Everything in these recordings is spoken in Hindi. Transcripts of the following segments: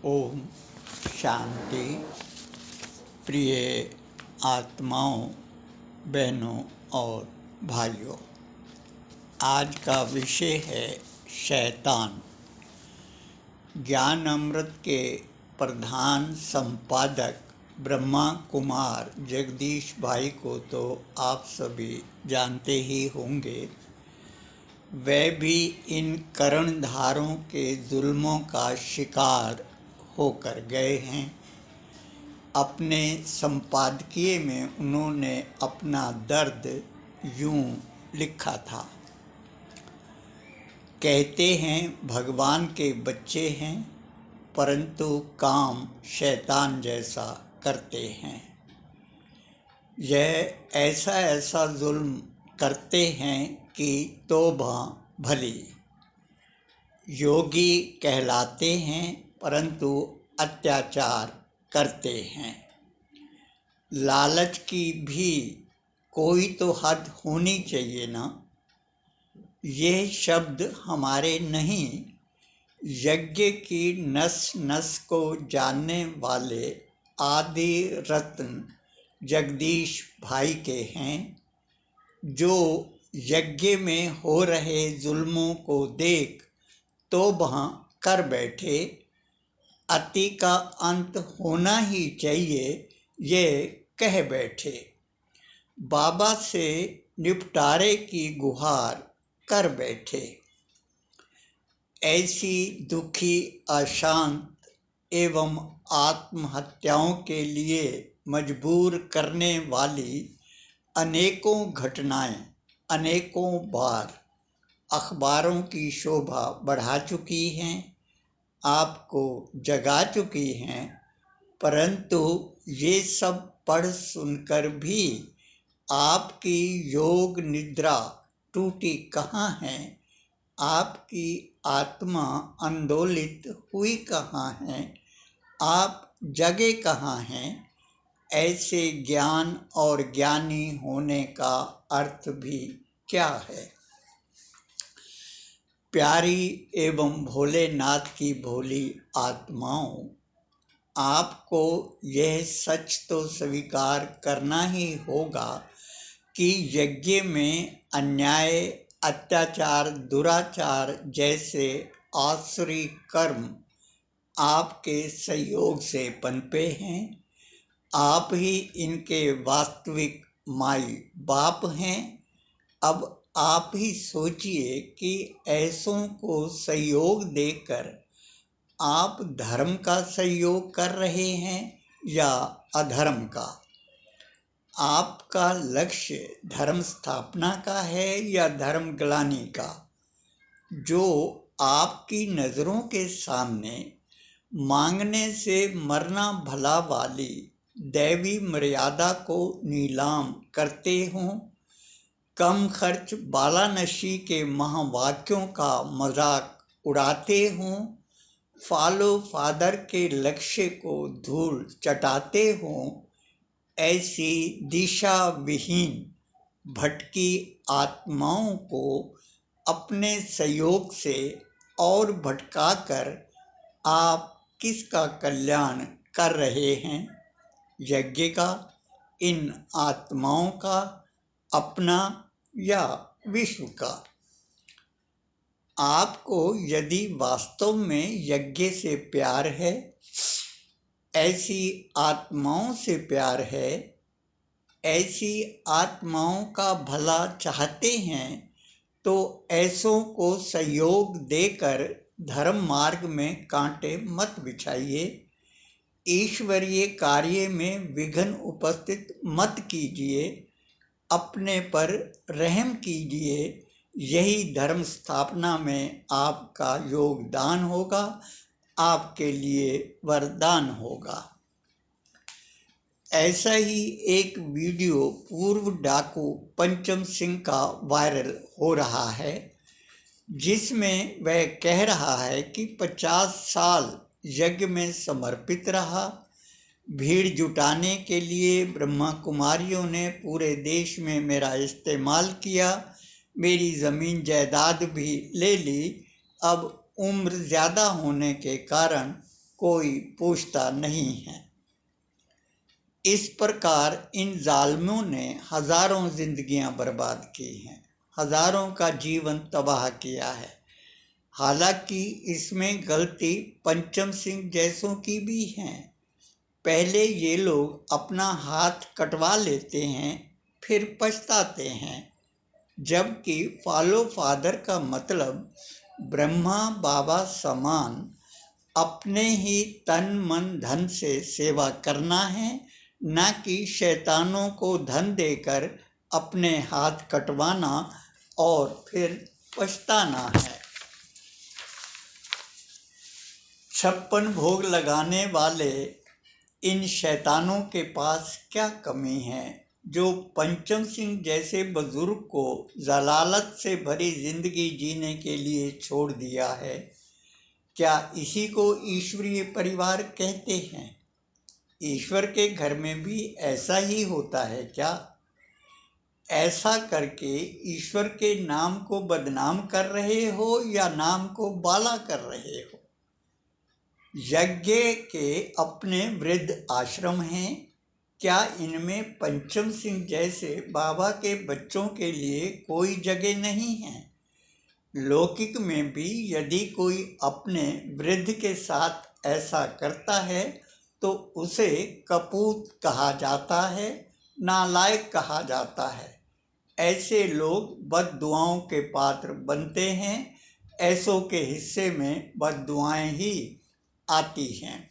ओम शांति। प्रिय आत्माओं, बहनों और भाइयों, आज का विषय है शैतान। ज्ञान अमृत के प्रधान संपादक ब्रह्मा कुमार जगदीश भाई को तो आप सभी जानते ही होंगे। वे भी इन कर्णधारों के जुल्मों का शिकार होकर गए हैं। अपने संपादकीय में उन्होंने अपना दर्द यूं लिखा था। कहते हैं भगवान के बच्चे हैं, परंतु काम शैतान जैसा करते हैं। यह ऐसा जुल्म करते हैं कि तौबा भली। योगी कहलाते हैं, परंतु अत्याचार करते हैं। लालच की भी कोई तो हद होनी चाहिए ना। ये शब्द हमारे नहीं, यज्ञ की नस नस को जानने वाले आदि रत्न जगदीश भाई के हैं, जो यज्ञ में हो रहे जुल्मों को देख तौबा कर बैठे। अति का अंत होना ही चाहिए, ये कह बैठे। बाबा से निपटारे की गुहार कर बैठे। ऐसी दुखी, अशांत एवं आत्महत्याओं के लिए मजबूर करने वाली अनेकों घटनाएं अनेकों बार अखबारों की शोभा बढ़ा चुकी हैं, आपको जगा चुकी हैं। परंतु ये सब पढ़ सुनकर भी आपकी योग निद्रा टूटी कहाँ है? आपकी आत्मा आंदोलित हुई कहाँ है? आप जगे कहाँ हैं? ऐसे ज्ञान और ज्ञानी होने का अर्थ भी क्या है? प्यारी एवं भोलेनाथ की भोली आत्माओं, आपको यह सच तो स्वीकार करना ही होगा कि यज्ञ में अन्याय, अत्याचार, दुराचार जैसे आसुरी कर्म आपके सहयोग से पनपे हैं। आप ही इनके वास्तविक माई बाप हैं। अब आप ही सोचिए कि ऐसों को सहयोग देकर आप धर्म का सहयोग कर रहे हैं या अधर्म का? आपका लक्ष्य धर्म स्थापना का है या धर्म ग्लानि का? जो आपकी नज़रों के सामने मांगने से मरना भला वाली दैवी मर्यादा को नीलाम करते हों, कम खर्च बालानशी के महावाक्यों का मजाक उड़ाते हों, फॉलो फादर के लक्ष्य को धूल चटाते हों, ऐसी दिशा विहीन भटकी आत्माओं को अपने सहयोग से और भटकाकर आप किसका कल्याण कर रहे हैं? यज्ञ का, इन आत्माओं का, अपना या विश्व का? आपको यदि वास्तव में यज्ञ से प्यार है, ऐसी आत्माओं से प्यार है, ऐसी आत्माओं का भला चाहते हैं, तो ऐसों को सहयोग देकर धर्म मार्ग में कांटे मत बिछाइए। ईश्वरीय कार्य में विघ्न उपस्थित मत कीजिए। अपने पर रहम कीजिए। यही धर्म स्थापना में आपका योगदान होगा, आपके लिए वरदान होगा। ऐसा ही एक वीडियो पूर्व डाकू पंचम सिंह का वायरल हो रहा है, जिसमें वह कह रहा है कि 50 साल यज्ञ में समर्पित रहा। भीड़ जुटाने के लिए ब्रह्मा कुमारियों ने पूरे देश में मेरा इस्तेमाल किया, मेरी ज़मीन जायदाद भी ले ली। अब उम्र ज़्यादा होने के कारण कोई पूछता नहीं है। इस प्रकार इन जालिमों ने हजारों जिंदगियां बर्बाद की हैं, हजारों का जीवन तबाह किया है। हालांकि इसमें गलती पंचम सिंह जैसों की भी है। पहले ये लोग अपना हाथ कटवा लेते हैं, फिर पछताते हैं, जबकि फॉलो फादर का मतलब ब्रह्मा बाबा समान अपने ही तन मन धन से सेवा करना है, न कि शैतानों को धन देकर अपने हाथ कटवाना और फिर पछताना है। 56 भोग लगाने वाले इन शैतानों के पास क्या कमी है जो पंचम सिंह जैसे बुजुर्ग को जलालत से भरी जिंदगी जीने के लिए छोड़ दिया है? क्या इसी को ईश्वरीय परिवार कहते हैं? ईश्वर के घर में भी ऐसा ही होता है क्या? ऐसा करके ईश्वर के नाम को बदनाम कर रहे हो या नाम को बाला कर रहे हो? यज्ञ के अपने वृद्ध आश्रम हैं, क्या इनमें पंचम सिंह जैसे बाबा के बच्चों के लिए कोई जगह नहीं है? लौकिक में भी यदि कोई अपने वृद्ध के साथ ऐसा करता है तो उसे कपूत कहा जाता है, नालायक कहा जाता है। ऐसे लोग बद्दुआओं के पात्र बनते हैं। ऐसों के हिस्से में बद्दुआएं ही आती हैं।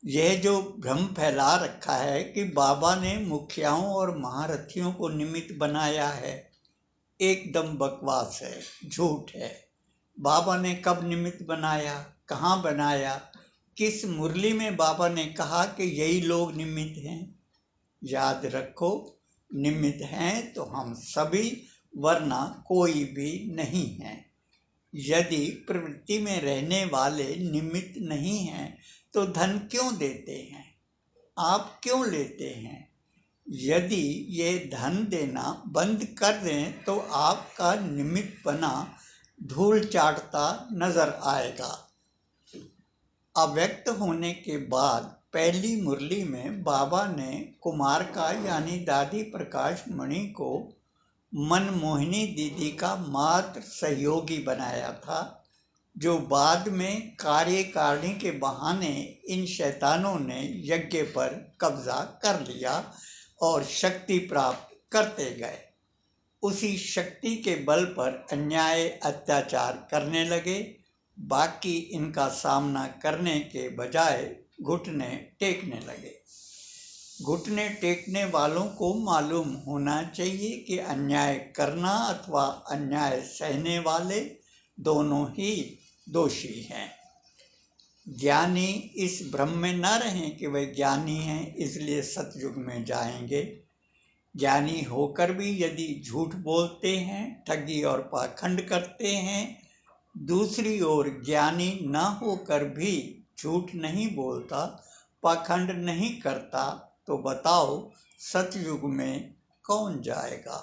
यह जो भ्रम फैला रखा है कि बाबा ने मुखियाओं और महारथियों को निमित्त बनाया है, एकदम बकवास है, झूठ है। बाबा ने कब निमित्त बनाया, कहाँ बनाया, किस मुरली में बाबा ने कहा कि यही लोग निमित्त हैं? याद रखो, निमित्त हैं तो हम सभी, वरना कोई भी नहीं है। यदि प्रवृत्ति में रहने वाले निमित्त नहीं हैं तो धन क्यों देते हैं? आप क्यों लेते हैं? यदि ये धन देना बंद कर दें तो आपका निमित्त बना धूल चाटता नजर आएगा। अव्यक्त होने के बाद पहली मुरली में बाबा ने कुमार का यानी दादी प्रकाश मणि को मनमोहिनी दीदी का मात्र सहयोगी बनाया था, जो बाद में कार्यकारिणी के बहाने इन शैतानों ने यज्ञ पर कब्जा कर लिया और शक्ति प्राप्त करते गए। उसी शक्ति के बल पर अन्याय अत्याचार करने लगे। बाकी इनका सामना करने के बजाय घुटने टेकने लगे। घुटने टेकने वालों को मालूम होना चाहिए कि अन्याय करना अथवा अन्याय सहने वाले दोनों ही दोषी हैं। ज्ञानी इस भ्रम में न रहें कि वे ज्ञानी हैं इसलिए सतयुग में जाएंगे। ज्ञानी होकर भी यदि झूठ बोलते हैं, ठगी और पाखंड करते हैं, दूसरी ओर ज्ञानी न होकर भी झूठ नहीं बोलता, पाखंड नहीं करता, तो बताओ सतयुग में कौन जाएगा?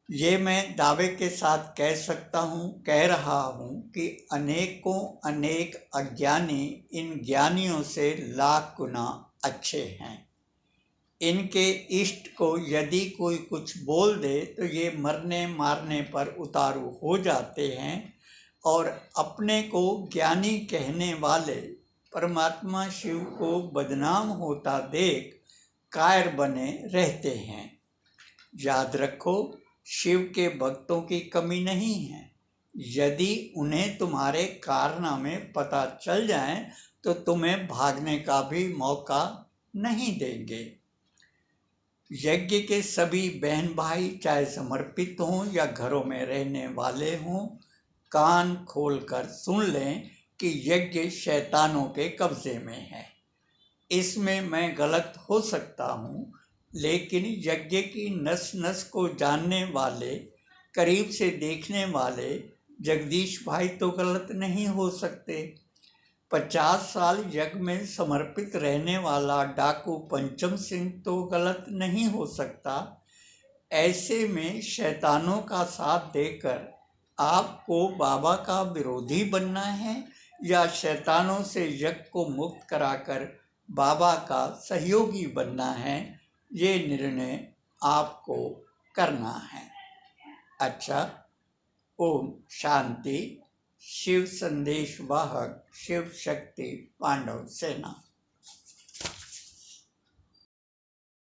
ये मैं दावे के साथ कह रहा हूँ कि अनेकों अनेक अज्ञानी इन ज्ञानियों से लाख गुना अच्छे हैं। इनके इष्ट को यदि कोई कुछ बोल दे तो ये मरने मारने पर उतारू हो जाते हैं और अपने को ज्ञानी कहने वाले परमात्मा शिव को बदनाम होता देख कायर बने रहते हैं। याद रखो, शिव के भक्तों की कमी नहीं है। यदि उन्हें तुम्हारे कारनामे पता चल जाएं तो तुम्हें भागने का भी मौका नहीं देंगे। यज्ञ के सभी बहन भाई, चाहे समर्पित हों या घरों में रहने वाले हों, कान खोलकर सुन लें कि यज्ञ शैतानों के कब्जे में है। इसमें मैं गलत हो सकता हूँ, लेकिन यज्ञ की नस नस को जानने वाले, करीब से देखने वाले जगदीश भाई तो गलत नहीं हो सकते। 50 साल यज्ञ में समर्पित रहने वाला डाकू पंचम सिंह तो गलत नहीं हो सकता। ऐसे में शैतानों का साथ देकर आपको बाबा का विरोधी बनना है या शैतानों से यज्ञ को मुक्त कराकर बाबा का सहयोगी बनना है, ये निर्णय आपको करना है। अच्छा, ओम शांति। शिव संदेश वाहक शिव शक्ति पांडव सेना।